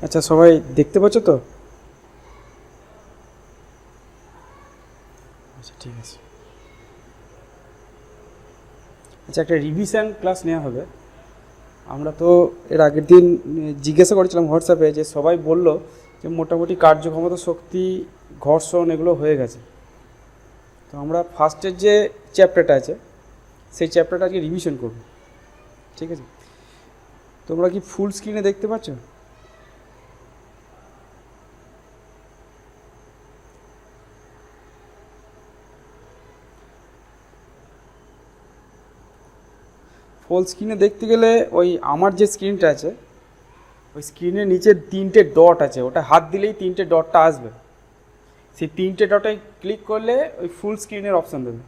আচ্ছা, সবাই দেখতে পাচ্ছ তো? আচ্ছা, ঠিক আছে। আচ্ছা, একটা রিভিশন ক্লাস নেওয়া হবে। আমরা তো এর আগের দিন জিজ্ঞাসা করেছিলাম হোয়াটসঅ্যাপে, যে সবাই বলল যে মোটামুটি কার্যক্ষমতা, শক্তি, ঘর্ষণ এগুলো হয়ে গেছে। তো আমরা ফার্স্টের যে চ্যাপ্টারটা আছে সেই চ্যাপ্টারটা আজকে রিভিশন করব। ঠিক আছে? তোমরা কি ফুল স্ক্রিনে দেখতে পাচ্ছ? ফুল স্ক্রিনে দেখতে গেলে ওই আমার যে স্ক্রিনটা আছে, ওই স্ক্রিনের নিচে তিনটে ডট আছে, ওটা হাত দিলেই তিনটে ডটটা আসবে। সেই তিনটে ডটে ক্লিক করলে ওই ফুল স্ক্রিনের অপশান দেবে।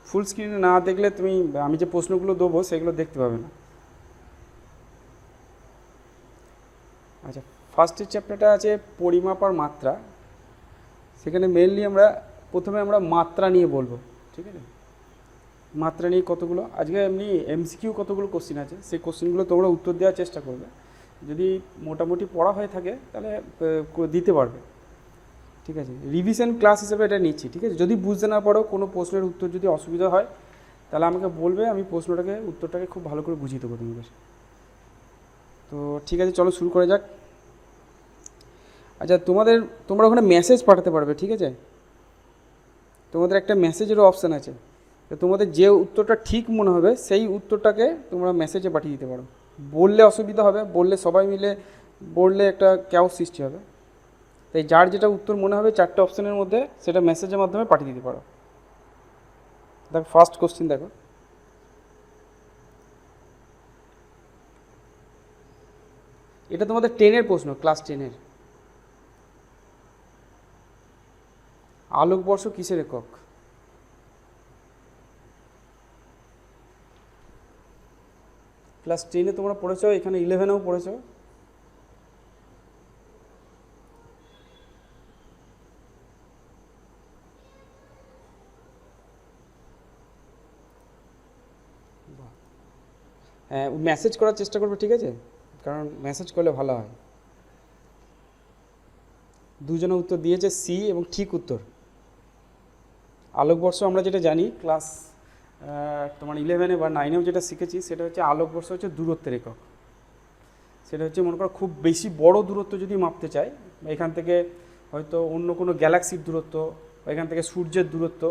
ফুল স্ক্রিনে না দেখলে তুমি, আমি যে প্রশ্নগুলো দেবো সেগুলো দেখতে পাবে না। আচ্ছা, ফার্স্টের চ্যাপ্টারটা আছে পরিমাপ আর মাত্রা। সেখানে মেনলি প্রথমে আমরা মাত্রা নিয়ে বলবো। ঠিক আছে? মাত্রা নিয়ে কতগুলো আজকে এমনি এমসিকিউ কতগুলো কোশ্চিন আছে, সেই কোশ্চিনগুলো তোমরা উত্তর দেওয়ার চেষ্টা করবে। যদি মোটামুটি পড়া হয়ে থাকে তাহলে দিতে পারবে। ঠিক আছে? রিভিশন ক্লাস হিসেবে এটা নিচ্ছি। ঠিক আছে? যদি বুঝতে না পারো, কোনো প্রশ্নের উত্তর যদি অসুবিধা হয় তাহলে আমাকে বলবে, আমি উত্তরটাকে খুব ভালো করে বুঝিয়ে দেবো তোমাদের। তো ঠিক আছে, চলো শুরু করা যাক। আচ্ছা, তোমরা ওখানে মেসেজ পাঠাতে পারবে। ঠিক আছে? তোমাদের একটা মেসেজেরও অপশান আছে। তো তোমাদের যে উত্তরটা ঠিক মনে হবে সেই উত্তরটাকে তোমরা মেসেজে পাঠিয়ে দিতে পারো। বললে অসুবিধা হবে, বললে সবাই মিলে বললে একটা ক্যাওস সৃষ্টি হবে। তাই যার যেটা উত্তর মনে হবে চারটে অপশানের মধ্যে, সেটা মেসেজের মাধ্যমে পাঠিয়ে দিতে পারো। দেখো, ফার্স্ট কোশ্চিন দেখো। এটা তোমাদের 10-এর প্রশ্ন, ক্লাস 10-এর। আলোকবর্ষ কিসের একক? ক্লাস 10-এ তোমরা পড়েছো, এখানে 11-এও পড়েছো। হ্যাঁ, মেসেজ করার চেষ্টা করবে। ঠিক আছে? কারণ মেসেজ করলে ভালো হয়। দুজনে উত্তর দিয়েছে সি এবং ঠিক উত্তর। আলোকবর্ষ আমরা যেটা জানি ক্লাস তোমার 11-এ বা 9-এও যেটা শিখেছি, সেটা হচ্ছে আলোকবর্ষ হচ্ছে দূরত্বের একক। সেটা হচ্ছে, মনে করো খুব বেশি বড় দূরত্ব যদি মাপতে চাই, বা এখান থেকে হয়তো অন্য কোনো গ্যালাক্সির দূরত্ব, বা এখান থেকে সূর্যের দূরত্ব,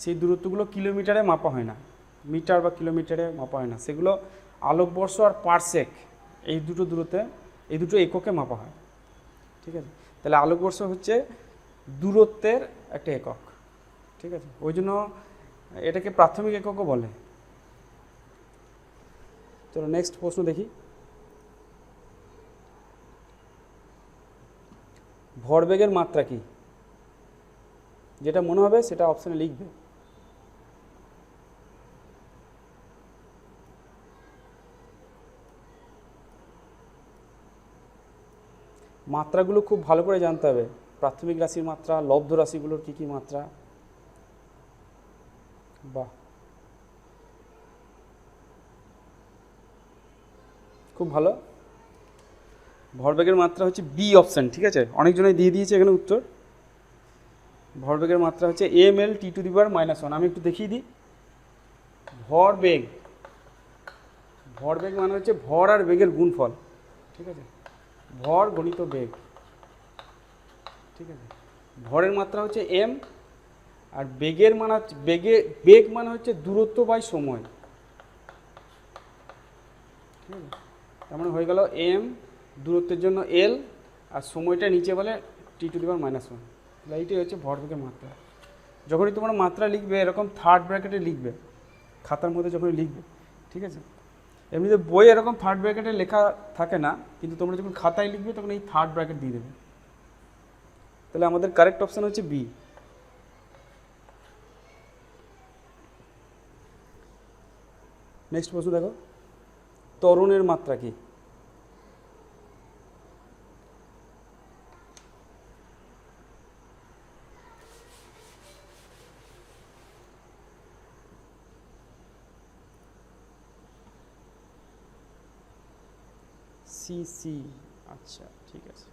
সেই দূরত্বগুলো কিলোমিটারে মাপা হয় না, মিটার বা কিলোমিটারে মাপা হয় না। সেগুলো আলোকবর্ষ আর পারসেক, এই দুটো দূরত্বে, এই দুটো এককে মাপা হয়। ঠিক আছে? তাহলে আলোকবর্ষ হচ্ছে দূরত্বের একটা একক। ঠিক আছে? ওই জন্য এটাকে প্রাথমিক এককও বলে। চলো নেক্সট প্রশ্ন দেখি। ভরবেগের মাত্রা কি? যেটা মনে হবে সেটা অপশানে লিখবে। মাত্রাগুলো খুব ভালো করে জানতে হবে। প্রাথমিক রাশির মাত্রা, লব্ধ রাশিগুলোর কী কী মাত্রা। বাহ, খুব ভালো। ভরবেগের মাত্রা হচ্ছে বি অপশান। ঠিক আছে? অনেকজনই দিয়ে দিয়েছে এখানে উত্তর। ভরবেগের মাত্রা হচ্ছে ml (T⁻⁻1)। আমি একটু দেখিয়ে দিই। ভরবেগ, ভরবেগ মানে হচ্ছে ভর আর বেগের গুণফল। ঠিক আছে? ভর গণিত বেগ। ঠিক আছে? ভরের মাত্রা হচ্ছে এম, আর বেগের মানে হচ্ছে বেগ মানে হচ্ছে দূরত্ব বাই সময়। ঠিক আছে? তার মানে হয়ে গেল এম, দূরত্বের জন্য এল, আর সময়টা নিচে বলে T⁻⁻1। এইটাই হচ্ছে ভরবেগের মাত্রা। যখনই তোমরা মাত্রা লিখবে এরকম থার্ড ব্র্যাকেটে লিখবে, খাতার মধ্যে যখনই লিখবে। ঠিক আছে? এমনিতে বই এরকম থার্ড ব্র্যাকেটে লেখা থাকে না, কিন্তু তোমরা যখন খাতায় লিখবে তখন এই থার্ড ব্র্যাকেট দিয়ে দেবে। তাহলে আমাদের কারেক্ট অপশান হচ্ছে বি। নেক্সট প্রশ্ন দেখো। ত্বরণের মাত্রা কি? সি সি, আচ্ছা ঠিক আছে।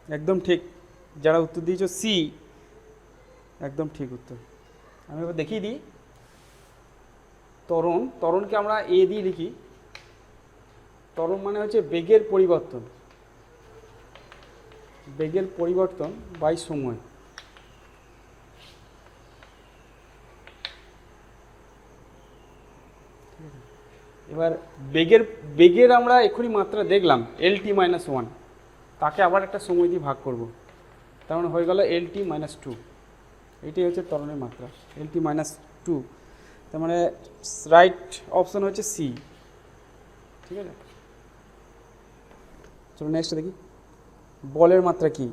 একদম ঠিক, যারা উত্তর দিয়েছো সি, একদম ঠিক উত্তর। আমি এবার দেখিয়ে দিই। ত্বরণ, ত্বরণকে আমরা এ দিয়ে লিখি। ত্বরণ মানে হচ্ছে বেগের পরিবর্তন, বেগের পরিবর্তন বাই সময়। এবার বেগের বেগের আমরা এক্ষুনি মাত্রা দেখলাম LT - 1, তাকে আবার একটা সময় দিয়ে ভাগ করব, তার মানে হয়ে গেল LT - 2। এটাই হচ্ছে ত্বরণের মাত্রা, LT - 2। তার মানে রাইট অপশন হচ্ছে সি। ঠিক আছে, চলো নেক্সট দেখি। বলের মাত্রা কি?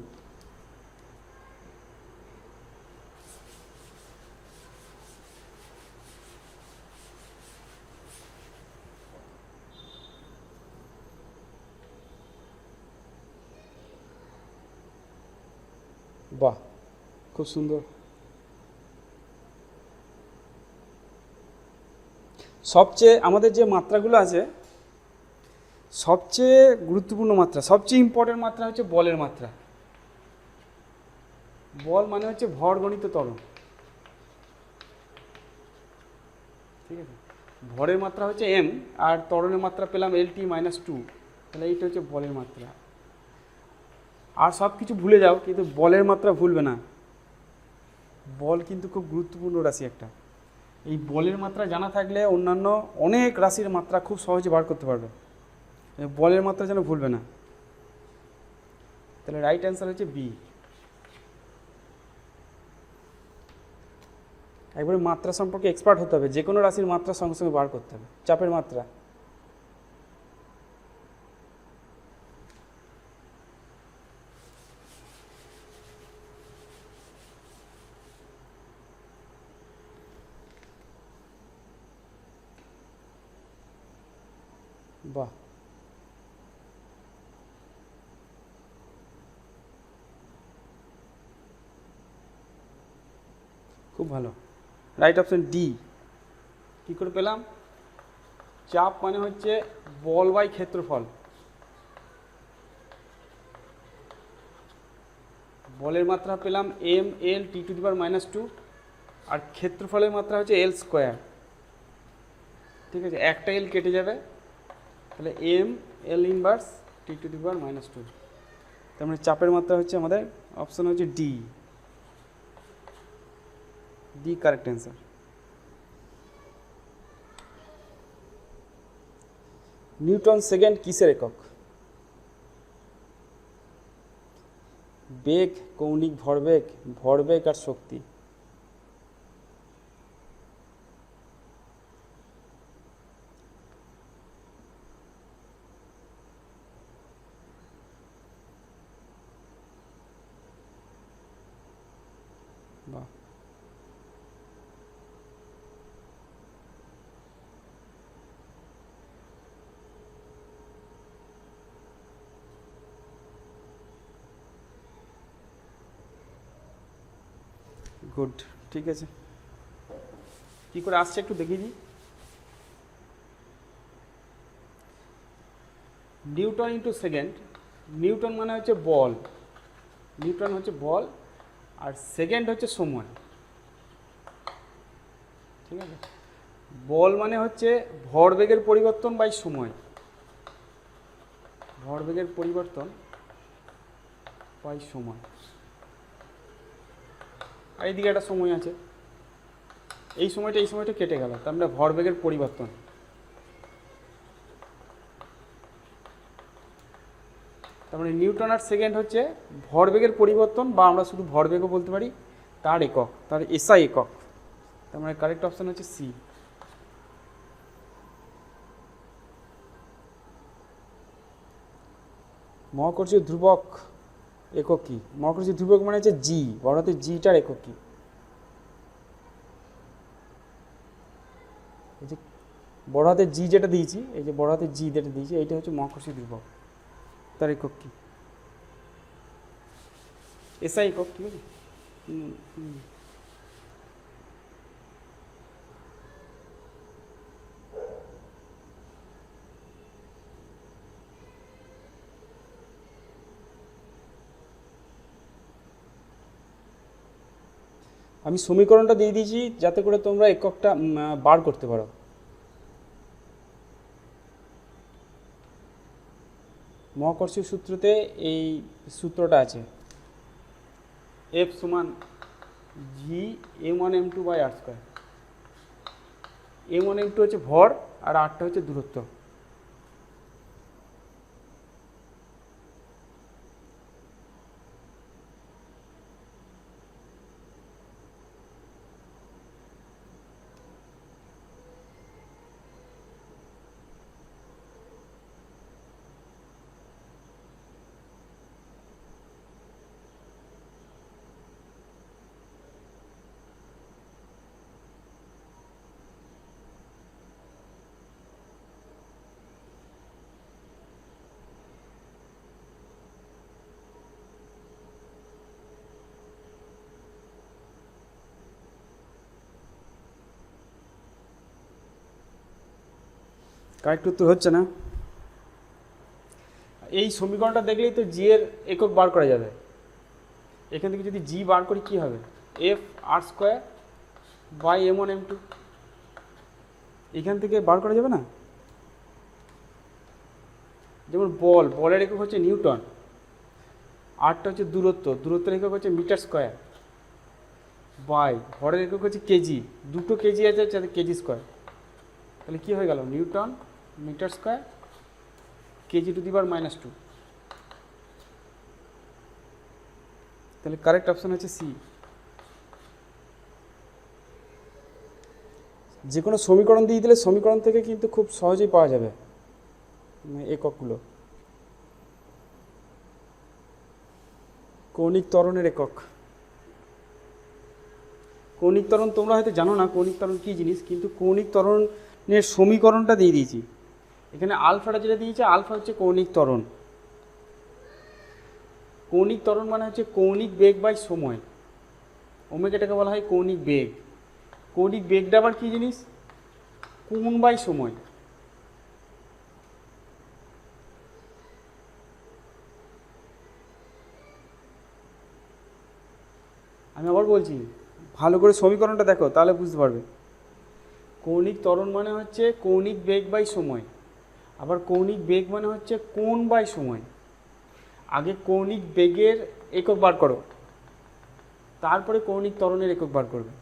বাহ, খুব সুন্দর। সবচেয়ে আমাদের যে মাত্রাগুলো আছে, সবচেয়ে গুরুত্বপূর্ণ মাত্রা, সবচেয়ে ইম্পর্টেন্ট মাত্রা হচ্ছে বলের মাত্রা। বল মানে হচ্ছে ভরগণিত ত্বরণ। ঠিক আছে, ভরের মাত্রা হচ্ছে এম, আর ত্বরণের মাত্রা পেলাম LT - 2, তাহলে এইটা হচ্ছে বলের মাত্রা। আর সব কিছু ভুলে যাও, কিন্তু বলের মাত্রা ভুলবে না। বল কিন্তু খুব গুরুত্বপূর্ণ রাশি একটা। এই বলের মাত্রা জানা থাকলে অন্যান্য অনেক রাশির মাত্রা খুব সহজে বার করতে পারবে। বলের মাত্রা যেন ভুলবে না। তাহলে রাইট অ্যান্সার হচ্ছে বি। একবারে মাত্রা সম্পর্কে এক্সপার্ট হতে হবে, যে কোনো রাশির মাত্রা সঙ্গে সঙ্গে বার করতে হবে। চাপের মাত্রা, বাহ, খুব ভালো। Right option D. কী করে পেলাম? চাপ মানে হচ্ছে বল বাই ক্ষেত্রফল। বলের মাত্রা পেলাম ML T⁻², আর ক্ষেত্রফলের মাত্রা হচ্ছে L²। ঠিক আছে, একটা এল কেটে যাবে, তাহলে ML−T⁻²। তার মানে চাপের মাত্রা হচ্ছে আমাদের অপশন হচ্ছে D. D correct answer. Newton second কিসের একক? বেগ, কৌণিক ভরবেগ, ভরবেগ আর শক্তি। বাহ, গুড। ঠিক আছে, কী করে আসছে একটু দেখিয়ে দিই। Newton into second. নিউটন মানে হচ্ছে বল, নিউটন হচ্ছে বল, আর সেকেন্ড হচ্ছে সময়। ঠিক আছে, বল মানে হচ্ছে ভরবেগের পরিবর্তন বাই সময়। ভরবেগের পরিবর্তন বাই সময়। আর এইদিকে একটা সময় আছে, এই সময়টা কেটে গেল, তার মানে ভরবেগের পরিবর্তন। তার মানে নিউটন আর সেকেন্ড হচ্ছে ভরবেগের পরিবর্তন, বা আমরা শুধু ভরবেগও বলতে পারি, তার একক, তার এসআই একক। তার মানে কারেক্ট অপশন হচ্ছে সি। মহাকর্ষীয় ধ্রুবক একক কি? মহাকর্ষীয় ধ্রুবক মানে হচ্ছে জি, বড় হাতে জিটার একক কি? এই যে বড় হাতে জি যেটা দিয়েছি, এই যে বড় হাতে জি যেটা দিয়েছি, এইটা হচ্ছে মহাকর্ষীয় ধ্রুবক, তার একক কি? এসআই একক। ঠিক আছে। হুম, হুম। আমি সমীকরণটা দিয়ে দিয়েছি যাতে করে তোমরা এককটা বার করতে পারো। মহাকর্ষীয় সূত্রতে এই সূত্রটা আছে, এফ সমান জি m1m2/r²। m1m2 হচ্ছে ভর আর আরটা হচ্ছে দূরত্ব। কারেক্ট উত্তর হচ্ছে না। এই সমীকরণটা দেখলেই তো জি এর একক বার করা যাবে। এখান থেকে যদি জি বার করি কি হবে, f r² / m1m2। এখান থেকে বার করা যাবে না। যেমন বলের একক হচ্ছে নিউটন, আরটা হচ্ছে দূরত্ব, দূরত্বের একক হচ্ছে মিটার স্কোয়ার, বাই ভরের একক হচ্ছে কেজি, দুটো কেজি আছে যাতে কেজি স্কোয়ার। তাহলে কি হয়ে গেল, নিউটন মিটার স্কোয়ার kg⁻²। তাহলে কারেক্ট অপশন হচ্ছে সি। যে কোনো সমীকরণ দিয়ে দিলে সমীকরণ থেকে কিন্তু খুব সহজেই পাওয়া যাবে এককগুলো। কৌণিক ত্বরণের একক। কৌণিক ত্বরণ তোমরা হয়তো জানো না কৌণিক ত্বরণ কী জিনিস, কিন্তু কৌণিক ত্বরণের সমীকরণটা দিয়ে দিয়েছি এখানে। আলফাটা যেটা দিয়েছে, আলফা হচ্ছে কৌণিক ত্বরণ। কৌণিক ত্বরণ মানে হচ্ছে কৌণিক বেগ বাই সময়। ওমেগাটাকে বলা হয় কৌণিক বেগ। কৌণিক বেগটা আবার কী জিনিস, কোণ বাই সময়। আমি আবার বলছি, ভালো করে সমীকরণটা দেখো তাহলে বুঝতে পারবে। কৌণিক ত্বরণ মানে হচ্ছে কৌণিক বেগ বাই সময়, আবার কৌণিক বেগ মানে হচ্ছে কোণ বাই সময়। আগে কৌণিক বেগের একক বার করো, তারপরে কৌণিক ত্বরণের একক বার করবে।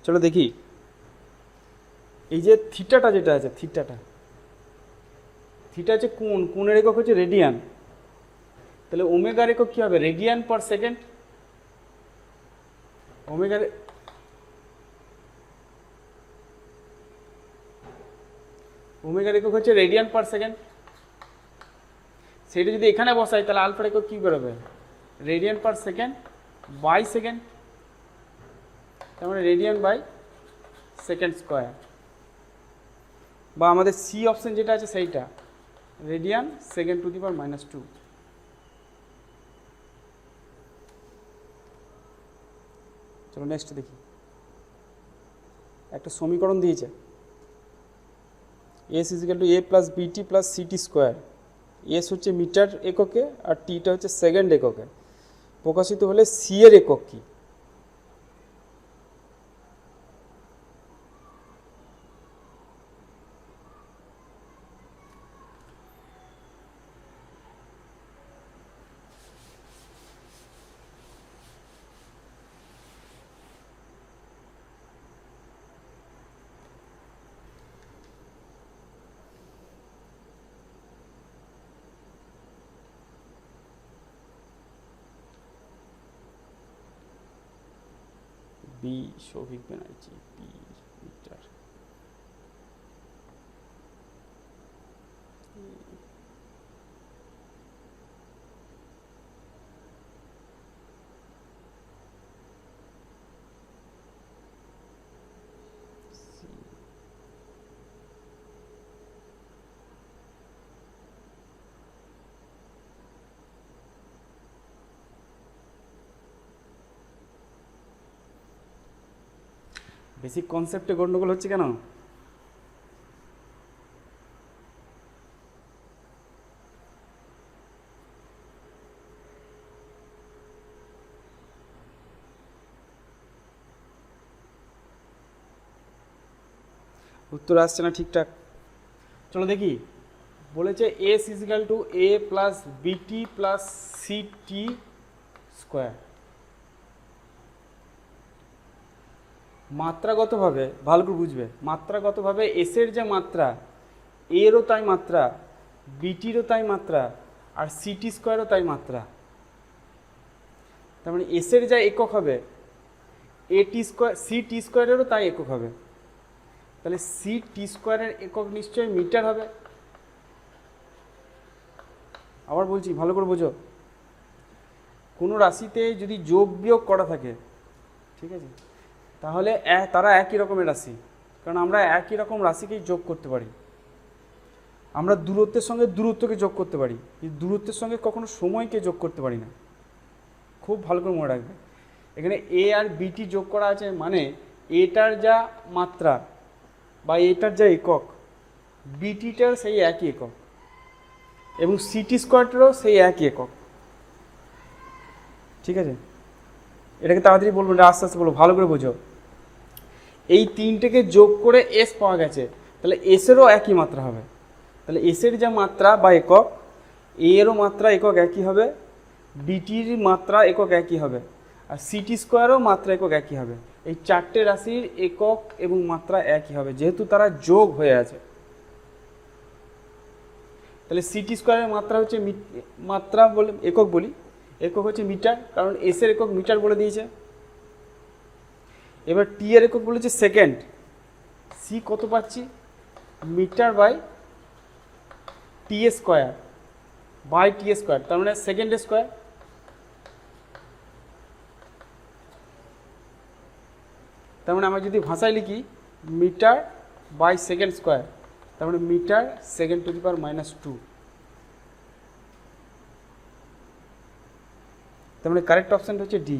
চলো দেখি, এই যে থিটাটা যেটা আছে, থিটা হচ্ছে কোণ, কোণের একক হচ্ছে রেডিয়ান। তাহলে ওমেগার একক কী হবে, রেডিয়ান পার সেকেন্ড। ওমেগার একক হচ্ছে রেডিয়ান পার সেকেন্ড। সেটা যদি এখানে বসাই তাহলে আলফার একক কী বেরোবে, radian per second by second. তার মানে রেডিয়ান বাই সেকেন্ড স্কোয়ার, বা আমাদের সি অপশন যেটা আছে সেইটা, রেডিয়ান সেকেন্ড⁻²। চলো নেক্সট দেখি। একটা সমীকরণ দিয়েছে, S = a + bt + ct²। S হচ্ছে মিটার এককে আর টিটা হচ্ছে সেকেন্ড এককে। প্রকাশিত হলে সি এর একক কী। বি Shouvik Banerjee, B meter. Basic কনসেপ্টে গন্ডগোল হচ্ছে কেন? উত্তর আসছে না ঠিকঠাক। চলো দেখি, বলেছে S is equal to A plus বিটি প্লাস সিটি স্কোয়ার। মাত্রাগতভাবে ভালো করে বুঝবে, মাত্রাগতভাবে এসের যে মাত্রা, এরও তাই মাত্রা, বিটিরও তাই মাত্রা, আর সিটি স্কোয়ারও তাই মাত্রা। তার মানে এসের যা একক হবে, এ টি স্কোয়ার সি টি স্কোয়ারেরও তাই একক হবে। তাহলে সি টি স্কোয়ারের একক নিশ্চয়ই মিটার হবে। আবার বলছি ভালো করে বোঝো, কোনো রাশিতে যদি যোগ বিয়োগ করা থাকে, ঠিক আছে, তাহলে তারা একই রকমের রাশি, কারণ আমরা একই রকম রাশিকেই যোগ করতে পারি। আমরা দূরত্বের সঙ্গে দূরত্বকে যোগ করতে পারি, কিন্তু দূরত্বের সঙ্গে কখনো সময়কে যোগ করতে পারি না। খুব ভালো করে মনে রাখবে, এখানে এ আর বিটি যোগ করা আছে, মানে এটার যা মাত্রা বা এটার যা একক, বিটিটার সেই একই একক, এবং সিটি স্কোয়ারটারও সেই একই একক। ঠিক আছে, এটাকে তাড়াতাড়ি বলবো না, আস্তে আস্তে বলবো, ভালো করে বোঝো। এই তিনটেকে যোগ করে এস পাওয়া গেছে, তাহলে এসেরও একই মাত্রা হবে। তাহলে এসের যা মাত্রা বা একক, এরও মাত্রা একক একই হবে, বিটির মাত্রা একক একই হবে, আর সিটি স্কোয়ারও মাত্রা একক একই হবে। এই চারটে রাশির একক এবং মাত্রা একই হবে, যেহেতু তারা যোগ হয়ে আছে। তাহলে সিটি স্কোয়ারের মাত্রা হচ্ছে মাত্রা বলে একক বলি, একক হচ্ছে মিটার, কারণ এসের একক মিটার বলে দিয়েছে। এবার টি এর একক বলেছে সেকেন্ড, সি কত পাচ্ছি, metre by T square by T square, তার মানে সেকেন্ড স্কোয়ার। তার মানে আমরা যদি ভাষায় লিখি মিটার বাই সেকেন্ড স্কোয়ার, তার মানে metre second two the power -2। তার মানে কারেক্ট অপশানটা হচ্ছে ডি।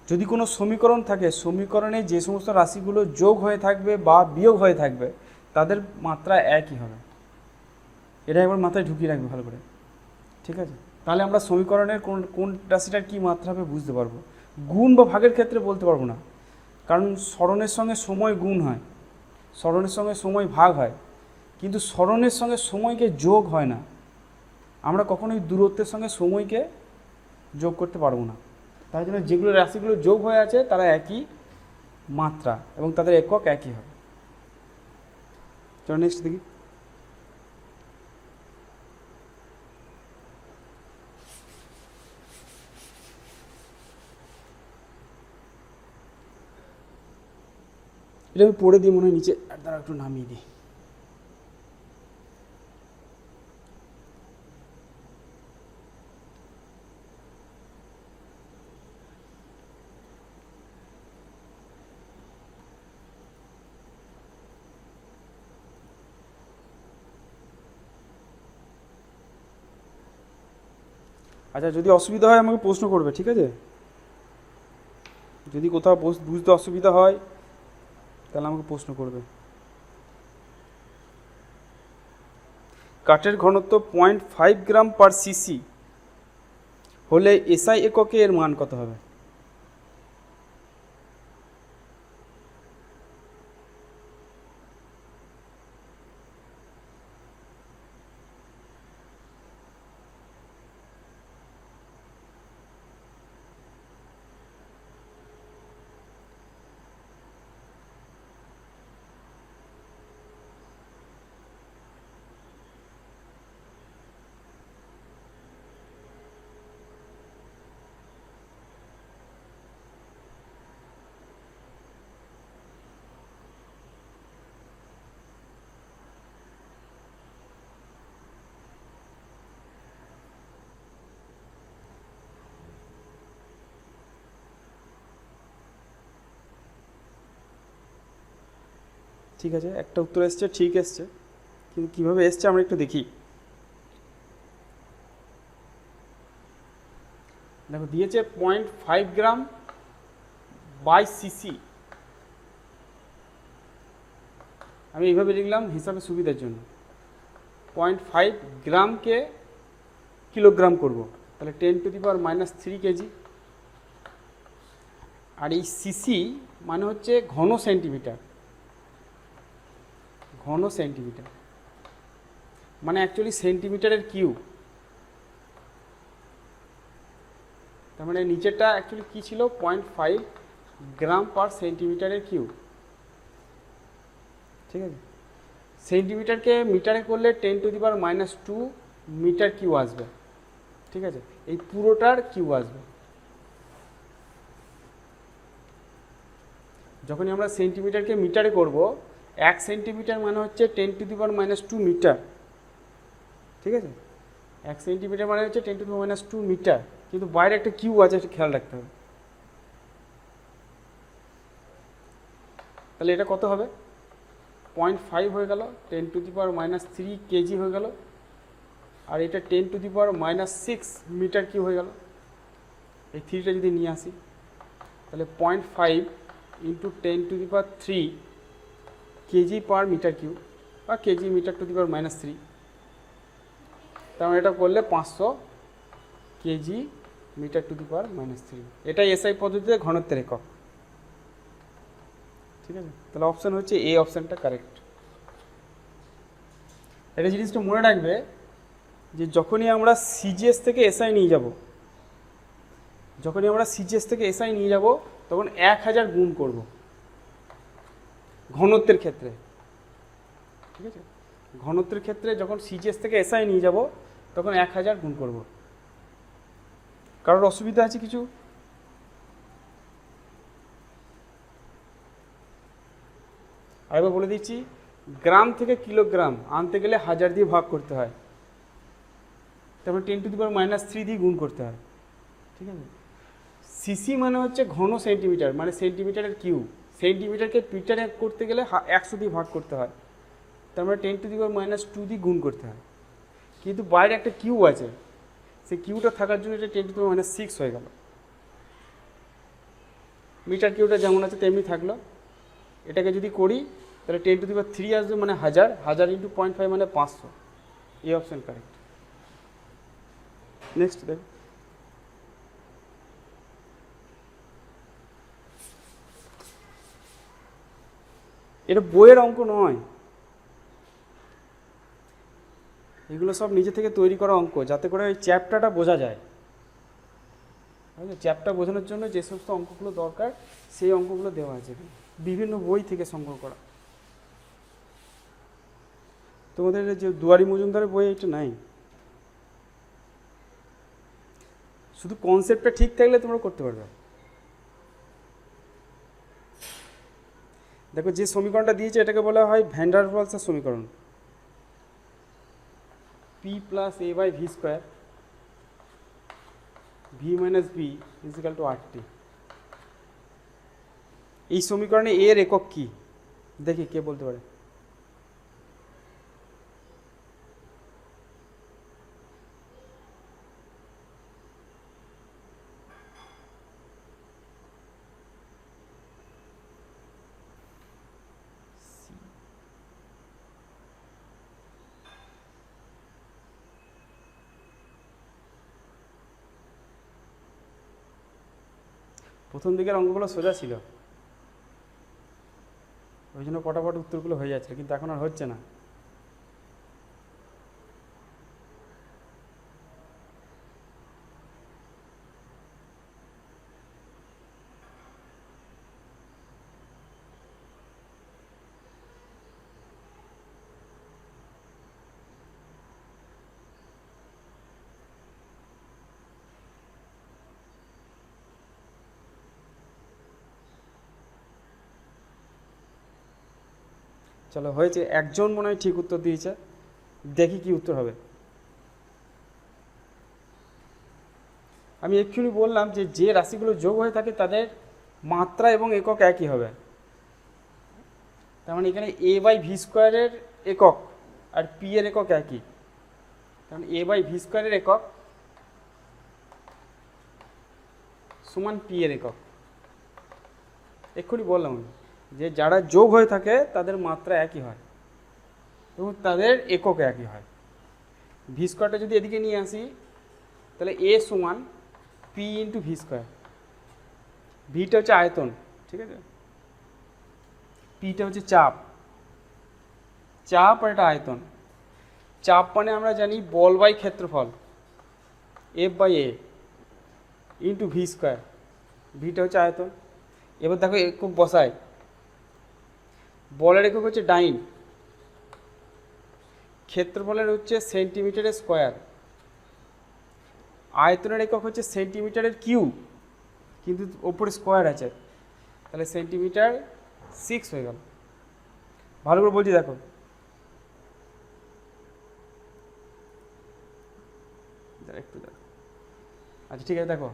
যদি কোনো সমীকরণ থাকে, সমীকরণে যে সমস্ত রাশিগুলো যোগ হয়ে থাকবে বা বিয়োগ হয়ে থাকবে, তাদের মাত্রা একই হবে। এটা একবার মাথায় ঢুকিয়ে রাখবে ভালো করে, ঠিক আছে? তাহলে আমরা সমীকরণের কোন রাশিটার কী মাত্রা হবে বুঝতে পারবো। গুণ বা ভাগের ক্ষেত্রে বলতে পারবো না, কারণ স্মরণের সঙ্গে সময় গুণ হয়, স্মরণের সঙ্গে সময় ভাগ হয়, কিন্তু স্মরণের সঙ্গে সময়কে যোগ হয় না। আমরা কখনোই দূরত্বের সঙ্গে সময়কে যোগ করতে পারবো না। তাই জন্য যেগুলো রাশিগুলো যোগ হয়ে আছে তারা একই মাত্রা এবং তাদের একক একই হবে। চলো নেক্সট দেখি। এটা আমি পড়ে দিই মনে হয় নিচে, আর তারা একটু নামিয়ে দিই। আচ্ছা, যদি অসুবিধা হয় আমাকে প্রশ্ন করবে, ঠিক আছে? যদি কোথাও বুঝতে অসুবিধা হয় তাহলে আমাকে প্রশ্ন করবে। কাঠের ঘনত্ব 0.5 গ্রাম পার সিসি হলে এসআই এককে এর মান কত হবে? ঠিক আছে, একটা উত্তর এসছে, ঠিক এসছে, কিন্তু কীভাবে এসছে আমরা একটু দেখি। দেখো দিয়েছে 0.5 গ্রাম বাই সিসি, আমি এইভাবে লিখলাম হিসাবে সুবিধার জন্য। 0.5 গ্রামকে কিলোগ্রাম করব, তাহলে 10⁻³ কেজি। আর এই সিসি মানে হচ্ছে ঘন সেন্টিমিটার, ঘন সেন্টিমিটার মানে অ্যাকচুয়ালি সেন্টিমিটারের কিউব। তার মানে নিচেরটা অ্যাকচুয়ালি কী ছিল, 0.5 গ্রাম পার সেন্টিমিটারের কিউব, ঠিক আছে। সেন্টিমিটারকে মিটারে করলে 10⁻² মিটার কিউ আসবে, ঠিক আছে, এই পুরোটার কিউ আসবে। যখনই আমরা সেন্টিমিটারকে মিটারে করব, 1 সেন্টিমিটার মানে হচ্ছে 10⁻² মিটার, ঠিক আছে। 1 সেন্টিমিটার মানে হচ্ছে 10⁻² মিটার, কিন্তু বাইরে একটা কিউ আছে, এটা খেয়াল রাখতে হবে। তাহলে এটা কত হবে, 0.5 হয়ে গেল, 10⁻³ কেজি হয়ে গেল, আর এটা 10⁻6 মিটার কিউ হয়ে গেল। এই 3টা যদি নিয়ে আসি, তাহলে 0.5 into 10⁻³ KG per metre cube, বা কেজি মিটার⁻³ তার মানে এটা করলে 500 কেজি মিটার⁻³। এটাই এসআই পদ্ধতিতে ঘনত্বের একক, ঠিক আছে। তাহলে অপশান হচ্ছে এ, অপশানটা কারেক্ট। এটা জিনিসটা মনে রাখবে যে যখনই আমরা সিজিএস থেকে এসআই নিয়ে যাব, যখনই আমরা সিজিএস থেকে এসআই নিয়ে যাব, তখন 1000 গুণ করব ঘনত্বের ক্ষেত্রে, ঠিক আছে। ঘনত্বের ক্ষেত্রে যখন সিজিএস থেকে এসআই নিয়ে যাব, তখন 1000 গুণ করব। কারোর অসুবিধা আছে কিছু? আরেকবার বলে দিচ্ছি, গ্রাম থেকে কিলোগ্রাম আনতে গেলে 1000 দিয়ে ভাগ করতে হয়, তারপরে 10⁻³ দিয়ে গুণ করতে হয়, ঠিক আছে। সিসি মানে হচ্ছে ঘন সেন্টিমিটার, মানে সেন্টিমিটারের কিউ। সেন্টিমিটারকে মিটারে করতে গেলে 100 দিয়ে ভাগ করতে হয়, তার মানে 10⁻² দিয়ে গুণ করতে হয়। কিন্তু বাইরে একটা কিউ আছে, সেই কিউটা থাকার জন্য এটা 10⁻6 হয়ে গেল। মিটার কিউটা যেমন আছে তেমনি থাকলো। এটাকে যদি করি তাহলে 10⁻³ আসবে, মানে 1000, 1000 ইন্টু 0.5 মানে 500। এই অপশান কারেক্ট। নেক্সট দেখ, এটা বইয়ের অঙ্ক নয়, এগুলো সব নিজে থেকে তৈরি করা অঙ্ক, যাতে করে ওই চ্যাপ্টারটা বোঝা যায়। চ্যাপ্টার বোঝানোর জন্য যে সমস্ত অঙ্কগুলো দরকার, সেই অঙ্কগুলো দেওয়া আছে বিভিন্ন বই থেকে সংগ্রহ করা। তোমাদের যে দুয়ারি মজুমদারের বই এটা নাই, শুধু কনসেপ্টটা ঠিক থাকলে তোমরা করতে পারবে। দেখো যে সমীকরণটা দিয়েছে এটাকে বলা হয় ভ্যান ডার ওয়ালসের সমীকরণ, P + A/v², v - b = RT। এই সমীকরণে এ এর একক কি, দেখি কে বলতে পারে। প্রথম দিকের অঙ্কগুলো সোজা ছিল, ওই জন্য পটাপট উত্তরগুলো হয়ে যাচ্ছিল, কিন্তু এখন আর হচ্ছে না। চলো হয়েছে, একজন মনে হয় ঠিক উত্তর দিয়েছে, দেখি কি উত্তর হবে। আমি এক্ষুনি বললাম যে যে রাশিগুলো যোগ হয়ে থাকে তাদের মাত্রা এবং একক একই হবে। তার মানে এখানে A/v² একক আর P এর একক একই, কারণ A/v² একক সমান P এর একক। এক্ষুনি বললাম আমি যে যারা যোগ হয়ে থাকে তাদের মাত্রা একই হয় এবং তাদের একক একই হয়। ভি স্কোয়ারটা যদি এদিকে নিয়ে আসি তাহলে এ সমান পি ইন্টু ভি স্কোয়ার। ভিটা হচ্ছে আয়তন, ঠিক আছে, পিটা হচ্ছে চাপ, চাপ আর এটা আয়তন। চাপ মানে আমরা জানি বল বাই ক্ষেত্রফল, F by A into V square. ভিটা হচ্ছে আয়তন। এবার দেখো একক বসায়, বলের একক হচ্ছে ডাইন, ক্ষেত্রফলের হচ্ছে সেন্টিমিটারের স্কোয়ার, আয়তনের একক হচ্ছে সেন্টিমিটারের কিউ, কিন্তু ওপরে স্কোয়ার আছে, তাহলে সেন্টিমিটার 6 হয়ে গেল। ভালো করে বলছি দেখো, একটু দেখো, আচ্ছা ঠিক আছে। দেখো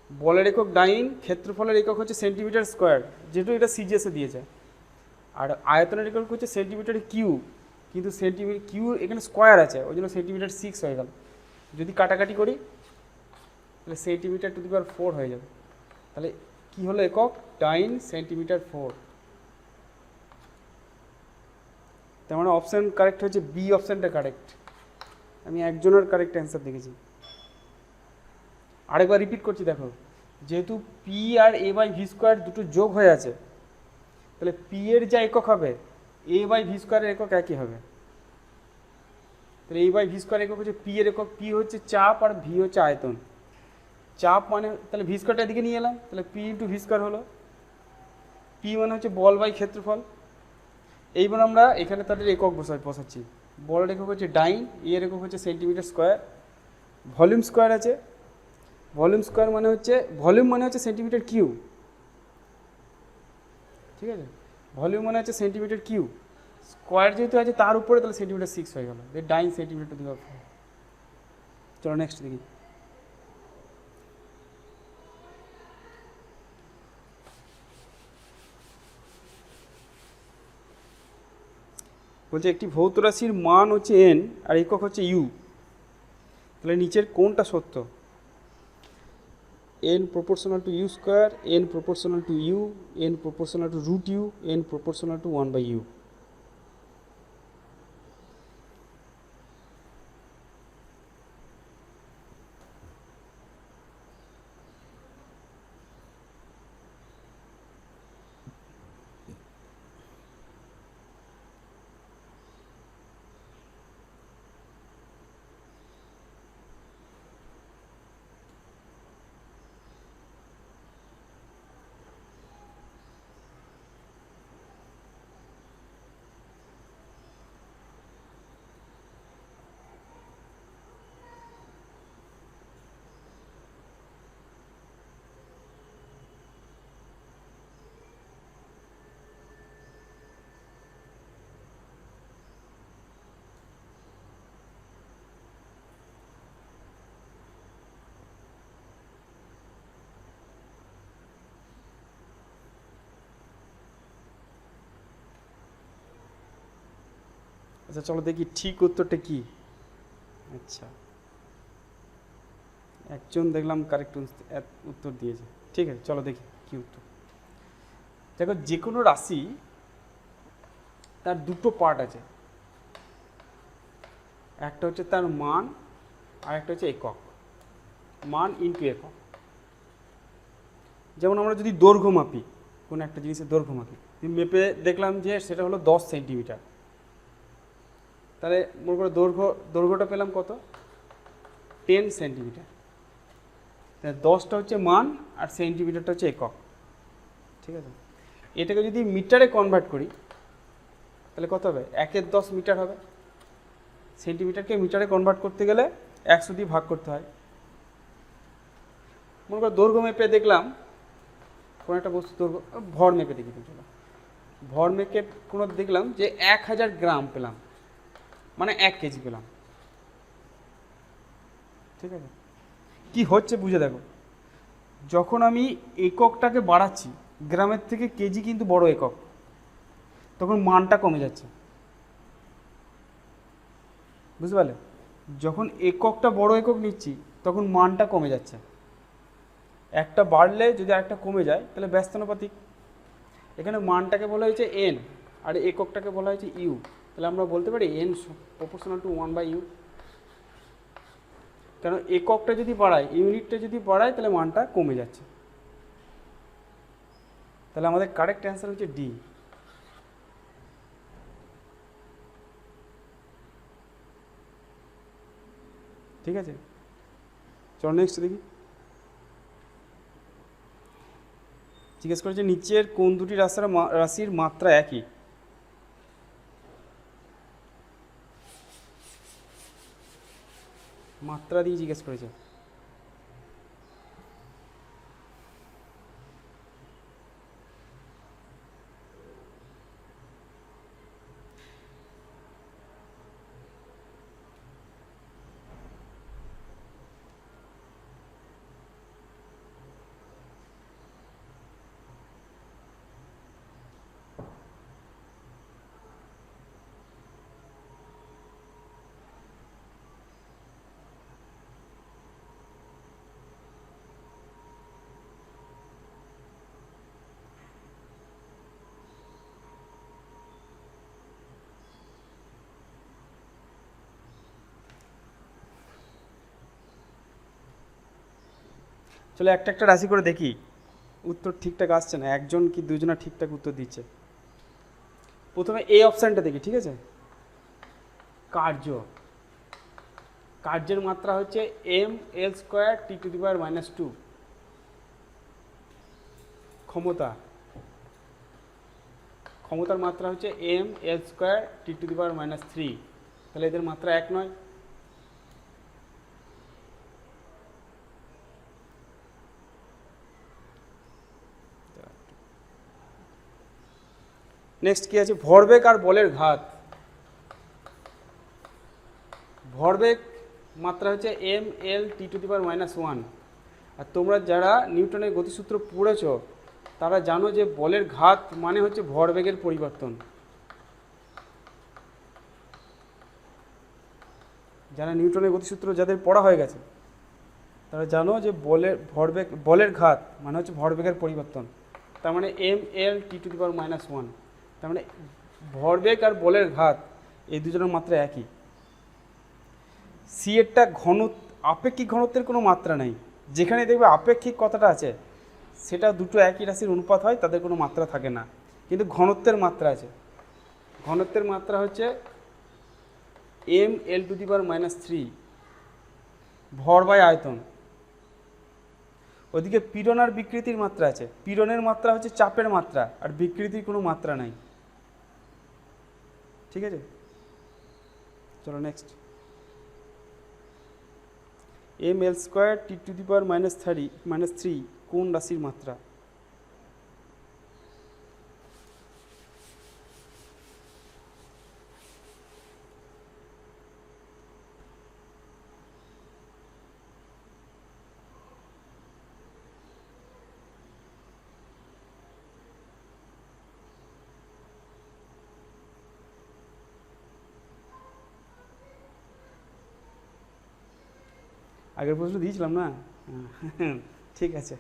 বলের একক ডাইন, ক্ষেত্রফলের একক হচ্ছে সেন্টিমিটার স্কোয়ার, যেহেতু এটা সিজিএসে দিয়েছে, আর আয়তনের একক হচ্ছে সেন্টিমিটার কিউ, কিন্তু সেন্টিমিটার কিউ এখানে স্কোয়ার আছে, ওই জন্য সেন্টিমিটার 6 হয়ে গেল। যদি কাটাকাটি করি তাহলে সেন্টিমিটার টু দি পাওয়ার 4 হয়ে যাবে। তাহলে কি হলো একক? ডাইন সেন্টিমিটার 4। তার মানে অপশান কারেক্ট হচ্ছে বি, অপশানটা কারেক্ট। আমি একজনের কারেক্ট অ্যান্সার দেখেছি। আরেকবার রিপিট করছি, দেখো যেহেতু P R A by V square দুটো যোগ হয়ে আছে, তাহলে পি এর যা একক হবে এ বাই ভি স্কোয়ারের একক একই হবে। তাহলে এ বাই ভি স্কোয়ার একক হচ্ছে পি এর একক, পি হচ্ছে চাপ আর ভি হচ্ছে আয়তন। চাপ মানে তাহলে ভি স্কোয়ারটা এদিকে নিয়ে এলাম, তাহলে পি ইন্টু ভি স্কোয়ার হলো। পি মানে হচ্ছে বল বাই ক্ষেত্রফল। এইবার আমরা এখানে তাদের একক বসাচ্ছি। বলের একক হচ্ছে ডাইন, এর একক হচ্ছে সেন্টিমিটার স্কোয়ার, ভলিউম স্কোয়ার আছে, ভলিউম স্কোয়ার মানে হচ্ছে ভলিউম মানে হচ্ছে সেন্টিমিটার কিউ, ঠিক আছে, ভলিউম মানে হচ্ছে সেন্টিমিটার কিউ, স্কোয়ার যেহেতু আছে তার উপরে, তাহলে সেন্টিমিটার 6 হয়ে গেল, ডাইন সেন্টিমিটার টু দি পাওয়ার 4। চলো নেক্সট দেখি। বলছে একটি ভৌত রাশির মান হচ্ছে এন আর একক হচ্ছে ইউ, তাহলে নিচের কোনটা সত্য? n proportional to u square, n proportional to u, n proportional to root u, n proportional to 1 by u. আচ্ছা চলো দেখি ঠিক উত্তরটা কি। আচ্ছা একজন দেখলাম কারেক্ট উত্তর দিয়েছে, ঠিক আছে চলো দেখি কি উত্তর। দেখো যে কোনো রাশি তার দুটো পার্ট আছে, একটা হচ্ছে তার মান আর একটা হচ্ছে একক, মান ইনটু একক। যেমন আমরা যদি দৈর্ঘ্য মাপি, কোনো একটা জিনিসের দৈর্ঘ্য মাপি, মেপে দেখলাম যে সেটা হলো 10 সেন্টিমিটার, তাহলে মনে করো দৈর্ঘ্যটা পেলাম কত? 10 সেন্টিমিটার। তাহলে 10টা হচ্ছে মান আর সেন্টিমিটারটা হচ্ছে একক, ঠিক আছে। এটাকে যদি মিটারে কনভার্ট করি তাহলে কত হবে? 1/10 মিটার হবে। সেন্টিমিটারকে মিটারে কনভার্ট করতে গেলে 100 দিয়ে ভাগ করতে হয়। মনে করো দৈর্ঘ্য মেপে দেখলাম কোনো একটা বস্তু দৈর্ঘ্য, ভর মেপে দেখি, চলো ভর মেপে কোনো দেখলাম যে 1000 গ্রাম পেলাম, মানে 1 কেজি পেলাম, ঠিক আছে। কি হচ্ছে বুঝে দেখো, যখন আমি এককটাকে বাড়াচ্ছি, গ্রামের থেকে কেজি কিন্তু বড় একক, তখন মানটা কমে যাচ্ছে, বুঝতে পারলে? যখন এককটা বড় একক নিচ্ছি তখন মানটা কমে যাচ্ছে, একটা বাড়লে যদি আরেকটা কমে যায় তাহলে ব্যস্তানুপাতিক। এখানে মানটাকে বলা হয়েছে এন আর এককটাকে বলা হয়েছে ইউ, তাহলে আমরা বলতে পারি এন প্রপোর্শনাল টু 1/u। কারণ এককটা যদি বাড়ায়, ইউনিটটা যদি বাড়ায়, তাহলে মানটা কমে যাচ্ছে। তাহলে আমাদের কারেক্ট অ্যান্সার হচ্ছে ডি। ঠিক আছে, চলো নেক্সট দেখি। জিজ্ঞেস করেছে নিচের কোন দুটি রাশির মাত্রা একই? মাত্রা দিয়ে জিজ্ঞেস করেছে। চলো একটা একটা রাশি করে দেখি উত্তর ঠিকঠাক আসছে না, একজন কি দুজনা ঠিকঠাক উত্তর দিচ্ছে। প্রথমে এই অপশানটা দেখি, ঠিক আছে। কার্য, কার্যের মাত্রা হচ্ছে ml²t⁻²। ক্ষমতা, ক্ষমতার মাত্রা হচ্ছে ml²t⁻3। তাহলে এদের মাত্রা এক নয়। নেক্সট কি আছে? ভরবেগ আর বলের ঘাত। ভরবেগ মাত্রা হচ্ছে mlt⁻⁻1। আর তোমরা যারা নিউটনের গতিসূত্র পড়েছ তারা জানো যে বলের ঘাত মানে হচ্ছে ভরবেগের পরিবর্তন। যারা নিউটনের গতিসূত্র যাদের পড়া হয়ে গেছে তারা জানো যে বলের ঘাত মানে হচ্ছে ভরবেগের পরিবর্তন। তার মানে mlt⁻⁻1। তার মানে ভরবেগ আর বলের ঘাত এই দুজনের মাত্রা একই। সি এরটা আপেক্ষিক ঘনত্বের কোনো মাত্রা নেই। যেখানে দেখবে আপেক্ষিক কথাটা আছে সেটা দুটো একই রাশির অনুপাত হয়, তাদের কোনো মাত্রা থাকে না। কিন্তু ঘনত্বের মাত্রা আছে। ঘনত্বের মাত্রা হচ্ছে ml⁻³ ভর বাই আয়তন। ওদিকে পীড়ন আর বিকৃতির মাত্রা আছে। পীড়নের মাত্রা হচ্ছে চাপের মাত্রা, আর বিকৃতির কোনো মাত্রা নাই। ঠিক আছে, চলো নেক্সট। ml²t⁻³ কোন রাশির মাত্রা? আগের প্রশ্ন দিয়েছিলাম না? ঠিক আছে,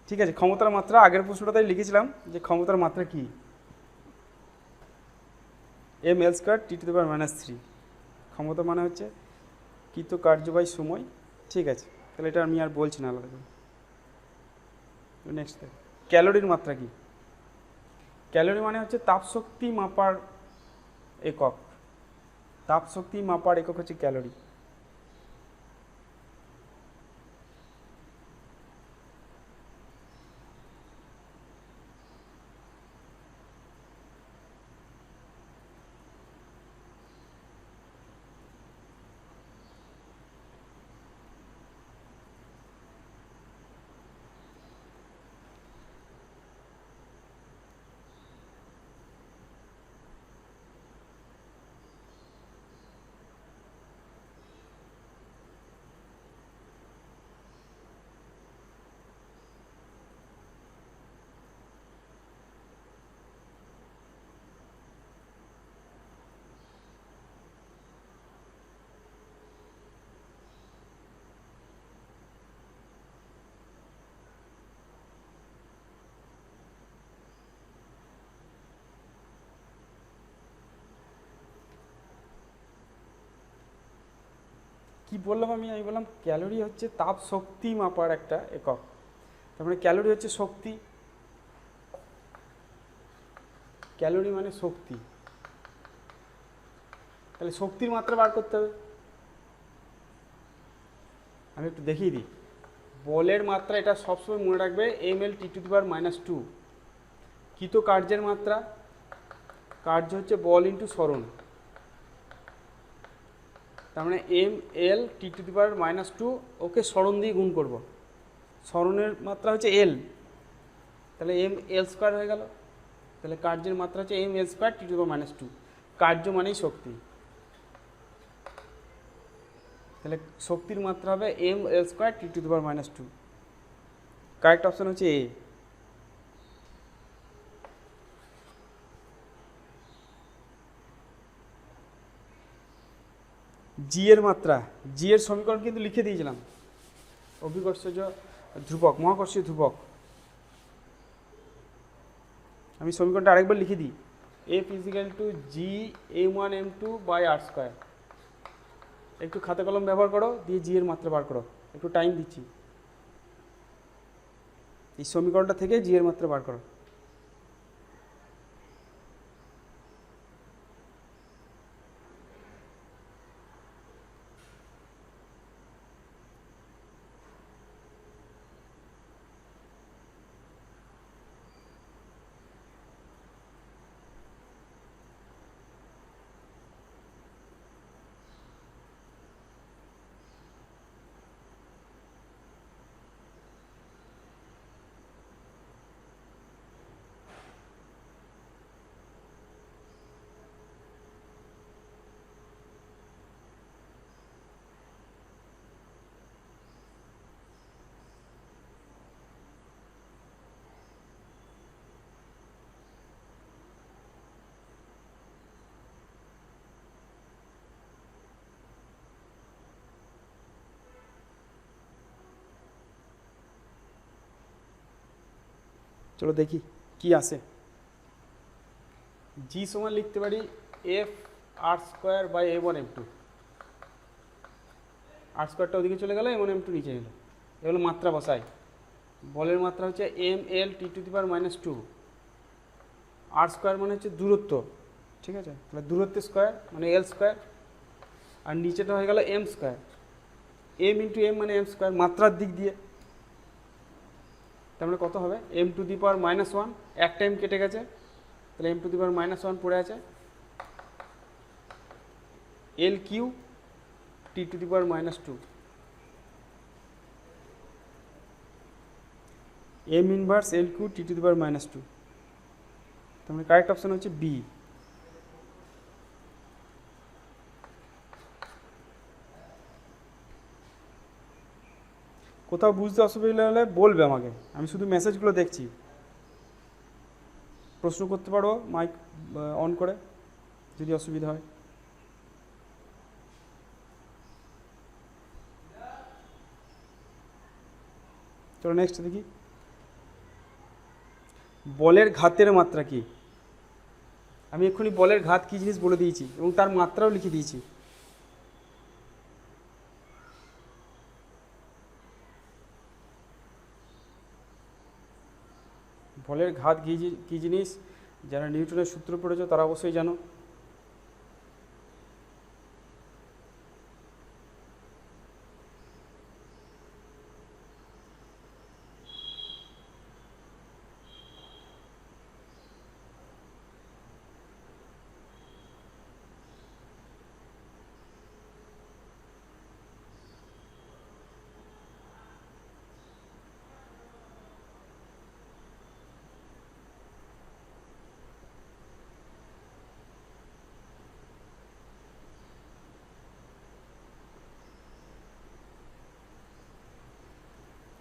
ঠিক আছে। ক্ষমতার মাত্রা আগের প্রশ্নটাতেই লিখেছিলাম যে ক্ষমতার মাত্রা কি, ml²t⁻³ ক্ষমতা মানে হচ্ছে কৃত কার্য বাই সময়। ঠিক আছে, তাহলে এটা আমি আর বলছি না আলাদা করে। নেক্সট ক্যালোরির মাত্রা কি? ক্যালোরি মানে হচ্ছে তাপশক্তি মাপার একক। তাপশক্তি মাপার একক হচ্ছে ক্যালোরি। কি বললাম আমি বললাম ক্যালোরি হচ্ছে তাপ শক্তি মাপার একটা একক। তার মানে ক্যালোরি হচ্ছে শক্তি, ক্যালোরি মানে শক্তি। তাহলে শক্তির মাত্রা বার করতে হবে। আমি একটু দেখিয়ে দিই। বলের মাত্রা এটা সবসময় মনে রাখবে, mL(T⁻²). কৃত কার্যের মাত্রা, কার্য হচ্ছে বল ইন্টু সরণ। তার মানে mL(T⁻²) ওকে সরণ দিয়ে গুণ করব। সরণের মাত্রা হচ্ছে এল, তাহলে mL² হয়ে গেল। তাহলে কার্যের মাত্রা হচ্ছে mL²(T⁻²). কার্য মানেই শক্তি, তাহলে শক্তির মাত্রা হবে mL²(T⁻²). কারেক্ট অপশন হচ্ছে এ। জি এর মাত্রা, জি এর সমীকরণ কিন্তু লিখে দিয়েছিলাম, অভিকর্ষজ ধ্রুবক, মহাকর্ষীয় ধ্রুবক। আমি সমীকরণটা আরেকবার লিখে দিই, F = G(m1m2/r²). একটু খাতা কলম ব্যবহার করো, দিয়ে জি এর মাত্রা বার করো। একটু টাইম দিচ্ছি, এই সমীকরণটা থেকে জি এর মাত্রা বার করো। চলো দেখি কি আসে। জি সমান লিখতে পারি F(r²/m1m2). r²টা ওদিকে চলে গেল, m1m2 নিচে এলো। এগুলো মাত্রা বসাই। বলের মাত্রা হচ্ছে mL(T⁻²). r² মানে হচ্ছে দূরত্ব, ঠিক আছে, তাহলে দূরত্বের স্কোয়ার মানে L², আর নিচেটা হয়ে গেল m²। m × m মানে m², মাত্রার দিক দিয়ে। তার মানে কত হবে, m⁻⁻1, এক টাইম কেটে গেছে, তাহলে m⁻⁻1 পড়ে আছে। L3(T⁻²). m inverse L3(T⁻²). তার মানে কারেক্ট অপশন হচ্ছে বি। কোথাও বুঝতে অসুবিধা হলে বলবে আমাকে, আমি শুধু মেসেজগুলো দেখছি। প্রশ্ন করতে পারো মাইক অন করে যদি অসুবিধা হয়। চলো নেক্সট দেখি, বলের ঘাতের মাত্রা কি। আমি এক্ষুনি বলের ঘাত কী জিনিস বলে দিয়েছি এবং তার মাত্রাও লিখে দিয়েছি। বলের ঘাত কী জিনিস, যারা নিউটনের সূত্র পড়েছো তারা অবশ্যই জানো।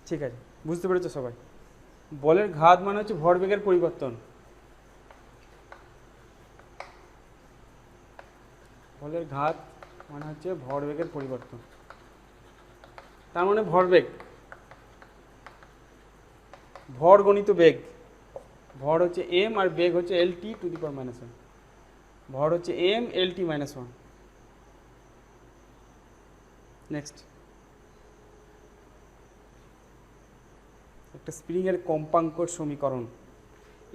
ঠিক আছে, বুঝতে পেরেছো সবাই। বলের ঘাত মানে হচ্ছে ভরবেগের পরিবর্তন। বলের ঘাত মানে হচ্ছে ভরবেগের পরিবর্তন। তার মানে ভরবেগ, ভর গণিত বেগ। ভর হচ্ছে m আর বেগ হচ্ছে L(T⁻²). ভর হচ্ছে m L(T⁻²). নেক্সট, একটা স্প্রিংয়ের কম্পাঙ্কর সমীকরণ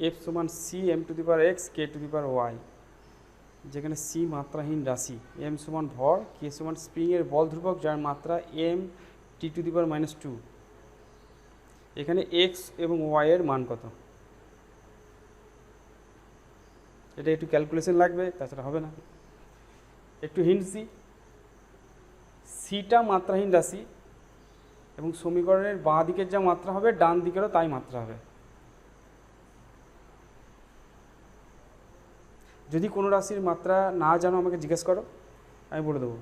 এফ সমান C M to the power X K to the power Y, যেখানে সি মাত্রাহীন রাশি, এম সমান ভর, কে সমান স্প্রিংয়ের বল ধ্রুবক যার মাত্রা M T to the power -2, এখানে এক্স এবং ওয়াই এর মান কত? এটা একটু ক্যালকুলেশন লাগবে, তাছাড়া হবে না। একটু হিন্টস দিই, সিটা মাত্রাহীন রাশি এবং সমীকরণের বাঁ দিকের যা মাত্রা হবে ডান দিকেরও তাই মাত্রা হবে। যদি কোনো রাশির মাত্রা না জানো আমাকে জিজ্ঞেস করো, আমি বলে দেবো,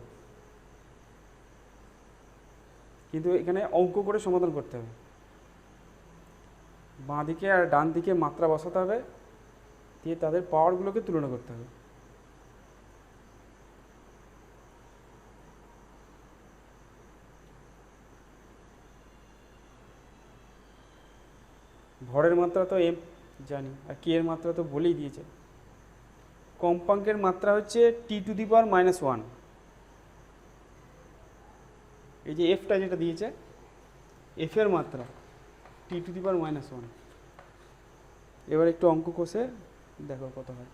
কিন্তু এখানে অঙ্ক করে সমাধান করতে হবে। বাঁ দিকে আর ডান দিকে মাত্রা বসাতে হবে, দিয়ে তাদের পাওয়ারগুলোকে তুলনা করতে হবে। ভরের মাত্রা তো এম জানি, আর কে এর মাত্রা তো বলেই দিয়েছে। কম্পাঙ্কের মাত্রা হচ্ছে টি টু দি পাওয়ার -1, এই যে এফটা যেটা দিয়েছে এফ এর মাত্রা টি টু দি পাওয়ার -1। এবার একটু অঙ্ক কষে দেখো কত হয়।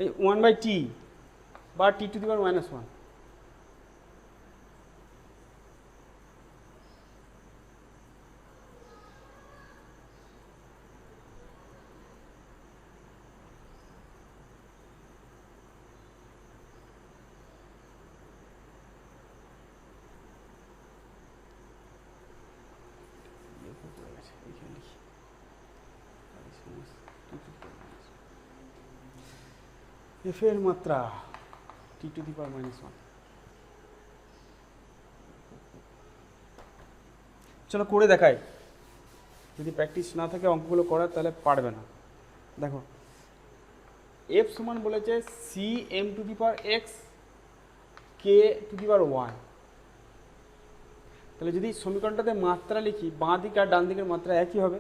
এই 1/t বা টি টু দি পাওয়ার -1, এফ এর মাত্রা টি টু দি পাওয়ার -1। চলো করে দেখাই, যদি প্র্যাকটিস না থাকে অঙ্কগুলো করার তাহলে পারবে না। দেখো এফ সমান বলেছে C M to the power X K to the power Y, তাহলে যদি সমীকরণটাতে মাত্রা লিখি বাঁ দিক আর ডান দিকের মাত্রা একই হবে।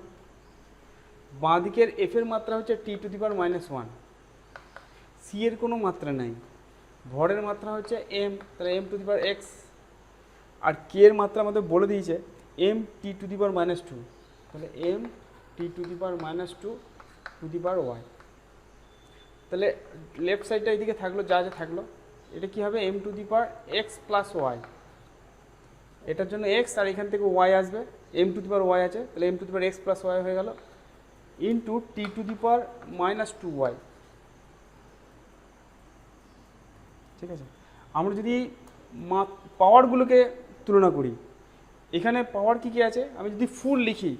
বাঁ দিকের এফ এর মাত্রা হচ্ছে টি টু দি পাওয়ার -1, সি এর কোনো মাত্রা নাই, ভরের মাত্রা হচ্ছে এম, তাহলে M to the power X, আর কে এর মাত্রা আমাদের বলে দিয়েছে M T to the power -2, তাহলে M T to the power -2 to the power Y. তাহলে লেফট সাইডটা এইদিকে থাকলো, যা যা থাকলো, এটা কি হবে M to the power X plus Y, এটার জন্য এক্স আর এখান থেকে ওয়াই আসবে, M to the power Y আছে, তাহলে M to the power X plus Y হয়ে গেল into T to the power -2 Y. ঠিক আছে, আমরা যদি পাওয়ারগুলোকে তুলনা করি, এখানে পাওয়ার কী কী আছে, আমি যদি ফুল লিখি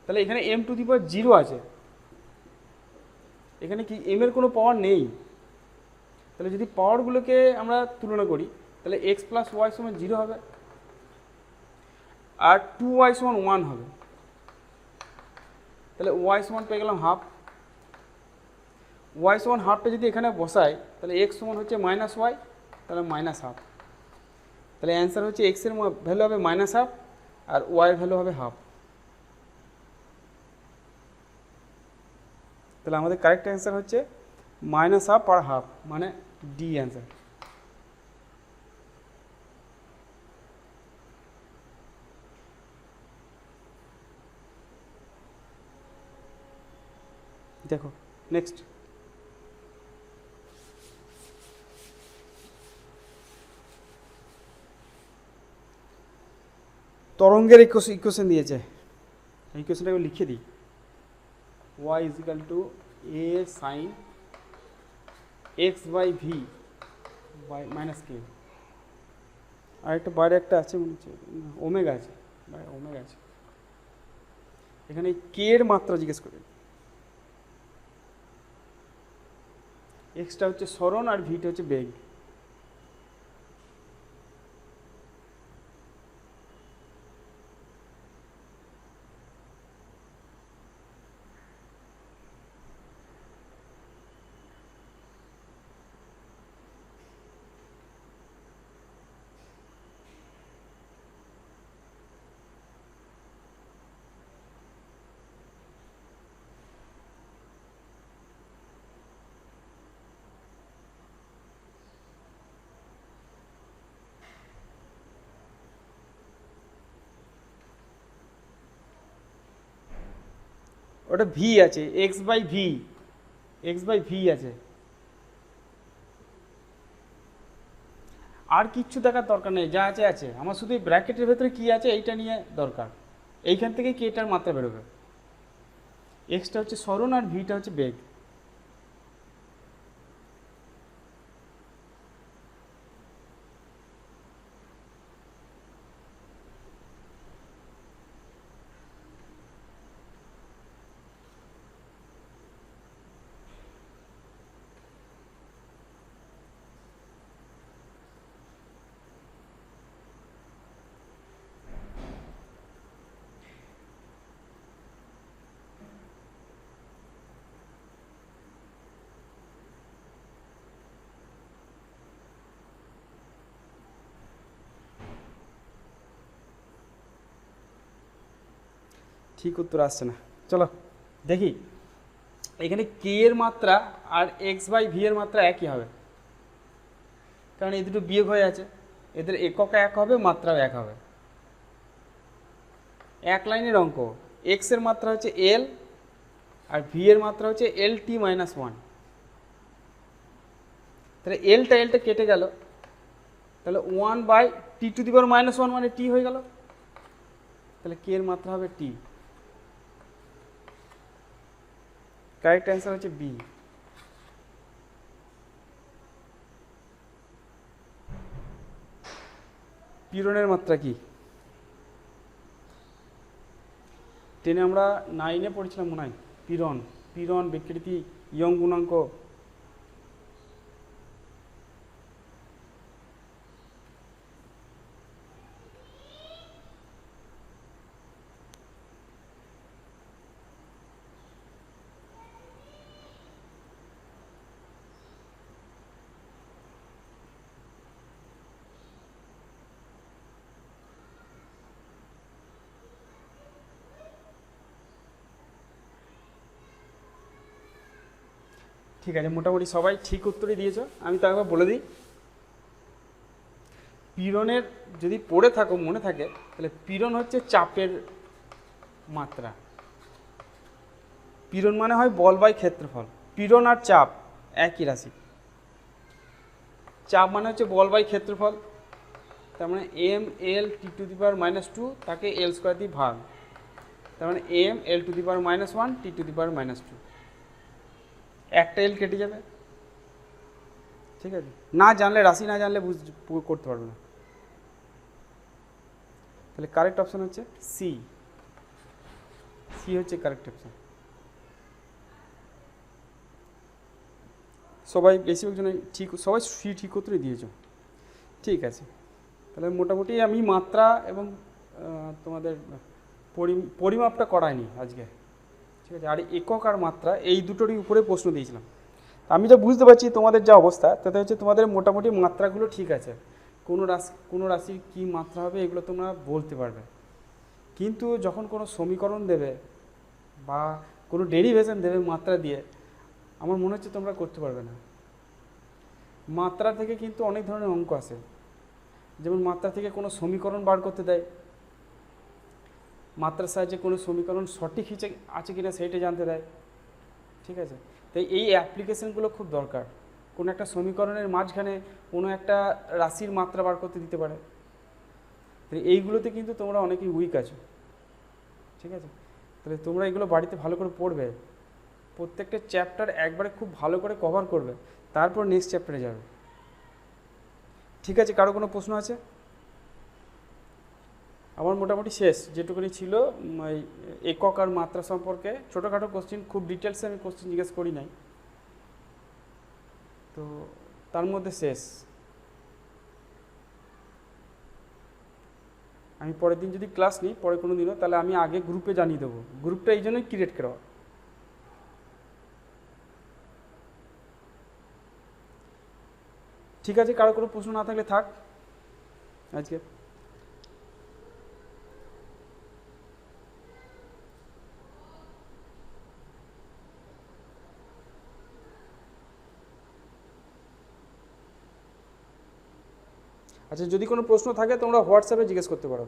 তাহলে এখানে এম টু দি পাওয়ার 0 আছে, এখানে কি এম এর কোনো পাওয়ার নেই। তাহলে যদি পাওয়ারগুলোকে আমরা তুলনা করি তাহলে এক্স প্লাস ওয়াই সমান 0 হবে, আর 2y সমান 1 হবে, তাহলে ওয়াই সমান পেয়ে গেলাম হাফ। ওয়াই সমান হাফটা যদি এখানে বসাই তাহলে এক্স সমান হচ্ছে -y, তাহলে -1/2, তাহলে অ্যান্সার হচ্ছে এক্সের ভ্যালু হবে -1/2 আর ওয়াইয়ের ভ্যালু হবে হাফ। তাহলে আমাদের কারেক্ট অ্যান্সার হচ্ছে -1/2 আর হাফ, মানে ডি অ্যান্সার। দেখো নেক্সট, তরঙ্গের ইকুয়েশন দিয়েছে, এই ইকুয়েশনটাকে লিখে দিই। Y is equal to A sine X by V by minus K. আর একটা বাইরে একটা আছে মনে হচ্ছে, ওমেগা আছে, বাইরে ওমেগা আছে। এখানে কে এর মাত্রা জিজ্ঞেস করে, এক্সটা হচ্ছে সরণ আর ভিটা হচ্ছে বেগ। ওটা ভি আছে, X by V, X by V আছে। আর কিচ্ছু দেখার দরকার নেই, যা আছে আছে। আমার শুধু এই ব্র্যাকেটের ভেতরে কি আছে এইটা নিয়ে দরকার। এইখান থেকে কেটার মাত্রা বেরোবে। এক্সটা হচ্ছে সরণ আর ভিটা হচ্ছে বেগ। ঠিক উত্তর আসছে না, চলো দেখি। এখানে কে এর মাত্রা আর এক্স বাই ভি এর মাত্রা একই হবে, কারণ এই দুটো বিয়োগ হয়ে আছে, এদের একক এক হবে, মাত্রাও এক হবে। এক লাইনের অঙ্ক, এক্স এর মাত্রা হচ্ছে এল আর ভি এর মাত্রা হচ্ছে এল টি মাইনাস ওয়ান। তাহলে এলটা কেটে গেল, তাহলে one by T to the power minus one মানে টি হয়ে গেল। তাহলে কে এর মাত্রা হবে টি। কারেক্ট অ্যান্সার হচ্ছে বি। পীড়নের মাত্রা কি? টেনে আমরা 9-এ পড়েছিলাম মনে হয়, পীড়ন বিকৃতি ইয়ং গুণাঙ্ক। ঠিক আছে, মোটামুটি সবাই ঠিক উত্তরই দিয়েছো। আমি তো একবার বলে দিই, পীড়নের যদি পড়ে থাকো মনে থাকে, তাহলে পীড়ন হচ্ছে চাপের মাত্রা। পীড়ন মানে হয় বল বাই ক্ষেত্রফল। পীড়ন আর চাপ একই রাশি। চাপ মানে হচ্ছে বল বাই ক্ষেত্রফল, তার মানে M L T to the power minus two, তাকে এল স্কোয়ার দিয়ে ভাগ, তার মানে M L to the power minus one T to the power minus two. একটা এল কেটে যাবে, ঠিক আছে। না জানলে, রাশি না জানলে করতে পারবে না। তাহলে কারেক্ট অপশন হচ্ছে সি। সি হচ্ছে কারেক্ট অপশন। সবাই বেশিরভাগ জনে ঠিক, সবাই সি ঠিক উত্তরই দিয়েছ। ঠিক আছে, তাহলে মোটামুটি আমি মাত্রা এবং তোমাদের পরিমাপটা করাইনি আজকে, ঠিক আছে। আর একক আর মাত্রা এই দুটোরই উপরে প্রশ্ন দিয়েছিলাম। আমি যা বুঝতে পারছি তোমাদের যা অবস্থা, তাতে হচ্ছে তোমাদের মোটামুটি মাত্রাগুলো ঠিক আছে। কোনো রাশির কী মাত্রা হবে এগুলো তোমরা বলতে পারবে, কিন্তু যখন কোনো সমীকরণ দেবে বা কোনো ডেরিভেশন দেবে মাত্রা দিয়ে, আমার মনে হচ্ছে তোমরা করতে পারবে না। মাত্রা থেকে কিন্তু অনেক ধরনের অঙ্ক আসে, যেমন মাত্রা থেকে কোনো সমীকরণ বার করতে দেয়, মাত্রার সাহায্যে কোনো সমীকরণ সঠিক আছে কিনা সেইটা জানতে দেয়, ঠিক আছে। তাই এই অ্যাপ্লিকেশনগুলো খুব দরকার। কোনো একটা সমীকরণের মাঝখানে কোনো একটা রাশির মাত্রা বার করতে দিতে পারে। তাই এইগুলোতে কিন্তু তোমরা অনেকেই উইক আছো, ঠিক আছে। তাহলে তোমরা এগুলো বাড়িতে ভালো করে পড়বে, প্রত্যেকটা চ্যাপ্টার একবারে খুব ভালো করে কভার করবে, তারপর নেক্সট চ্যাপ্টারে যাবে। ঠিক আছে, কারো কোনো প্রশ্ন আছে? আমার মোটামুটি শেষ, যেটুকুনি ছিল এই একক আর মাত্রা সম্পর্কে ছোটোখাটো কোশ্চিন, খুব ডিটেলসে আমি কোশ্চিন জিজ্ঞেস করি নাই, তো তার মধ্যে শেষ। আমি পরের দিন যদি ক্লাস নিই, পরে কোনো দিনও, তাহলে আমি আগে গ্রুপে জানিয়ে দেবো। গ্রুপটা এই জন্যই ক্রিয়েট করা। ঠিক আছে, কারো কোনো প্রশ্ন না থাকলে থাক আজকে। আচ্ছা, যদি কোনো প্রশ্ন থাকে তোমরা হোয়াটসঅ্যাপে জিজ্ঞেস করতে পারো।